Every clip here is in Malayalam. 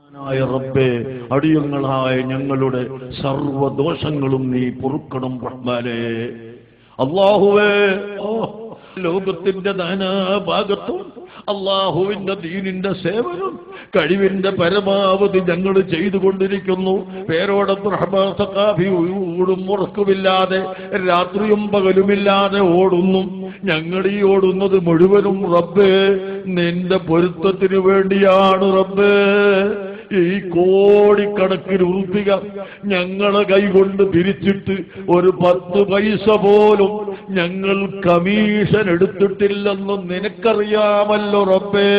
റബ്ബേ, അടിയങ്ങളായ ഞങ്ങളുടെ സർവ്വദോഷങ്ങളും നീ പൊറുക്കണം റഹ്മാനേ. അല്ലാഹുവേ, ലോകത്തിന്റെ നാനാഭാഗത്തും അള്ളാഹുവിന്റെ ദീനിന്റെ സേവനം കഴിവിന്റെ പരമാവധി ഞങ്ങൾ ചെയ്തുകൊണ്ടിരിക്കുന്നു. പേരോടത്ത് റഹ്മാൻ സഖാഫി ഊടും ഉറക്കുമില്ലാതെ രാത്രിയും പകലുമില്ലാതെ ഓടുന്നു. ഞങ്ങൾ ഈ ഓടുന്നത് മുഴുവനും റബ്ബേ നിന്റെ പൊരുത്തത്തിന് വേണ്ടിയാണ് റബ്ബേ. ഈ കോടിക്കണക്കിന് ഉറുപ്പിക ഞങ്ങളെ കൈകൊണ്ട് പിരിച്ചിട്ട് ഒരു 10 പൈസ പോലും ഞങ്ങൾ കമ്മീഷൻ എടുത്തിട്ടില്ലെന്ന് നിനക്കറിയാമല്ലോ റബ്ബേ.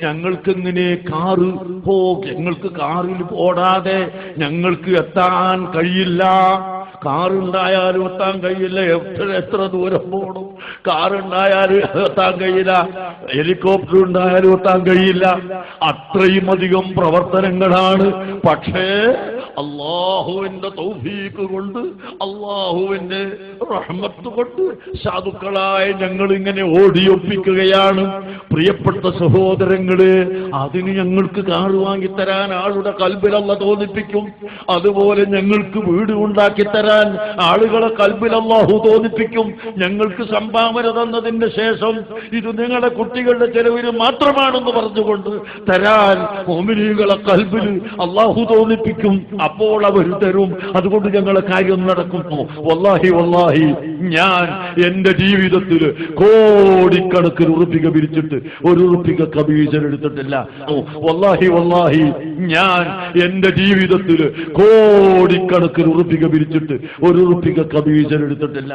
ഞങ്ങൾക്കിങ്ങനെ ഞങ്ങൾക്ക് കാറിൽ ഓടാതെ ഞങ്ങൾക്ക് എത്താൻ കഴിയില്ല. കാറുണ്ടായാലും എത്താൻ കഴിയില്ല. എത്ര ദൂരം പോകണം? കാറുണ്ടായാലും എത്താൻ കഴിയില്ല, ഹെലികോപ്റ്റർ ഉണ്ടായാലും എത്താൻ കഴിയില്ല. അത്രയും അധികം പ്രവർത്തനങ്ങളാണ്. പക്ഷേ അള്ളാഹുവിന്റെ തൗഫീഖ് കൊണ്ട്, അള്ളാഹുവിന്റെ റഹ്മത്ത് കൊണ്ട് സാധുക്കളായ ഞങ്ങൾ ഇങ്ങനെ ഓടിയൊപ്പിക്കുകയാണ്. പ്രിയപ്പെട്ട സഹോദരങ്ങളെ, അതിന് ഞങ്ങൾക്ക് കാറ് വാങ്ങിത്തരാൻ ആളുടെ കൽബിൽ അല്ലാഹു തോന്നിപ്പിക്കും. അതുപോലെ ഞങ്ങൾക്ക് വീട് ഉണ്ടാക്കിത്തരാൻ ആളുകളെ കൽബിൽ അല്ലാഹു തോന്നിപ്പിക്കും. ഞങ്ങൾക്ക് സംഭാവന തന്നതിന് ശേഷം ഇത് നിങ്ങളുടെ കുട്ടികളുടെ ചെലവിന് മാത്രമാണെന്ന് പറഞ്ഞുകൊണ്ട് തരാൻ മുഅ്മിനീങ്ങളെ കൽബിൽ അല്ലാഹു തോന്നിപ്പിക്കും. അപ്പോൾ അവർ തരും. അതുകൊണ്ട് ഞങ്ങളെ കാര്യം നടക്കുന്നു. വല്ലാഹി വല്ലാഹി, ഞാൻ എന്റെ ജീവിതത്തിൽ കോടിക്കണക്കിന് ഉറുപ്പിക പിരിച്ചിട്ട് ഒരു ഉറുപ്പിക കമ്മീഷൻ എടുത്തിട്ടില്ല. വല്ലാഹി വല്ലാഹി, ഞാൻ എന്റെ ജീവിതത്തിൽ കോടിക്കണക്കിന് ഉറുപ്പിക പിരിച്ചിട്ട് ഒരു ഉറുപ്പിക കമ്മീഷൻ എടുത്തിട്ടില്ല.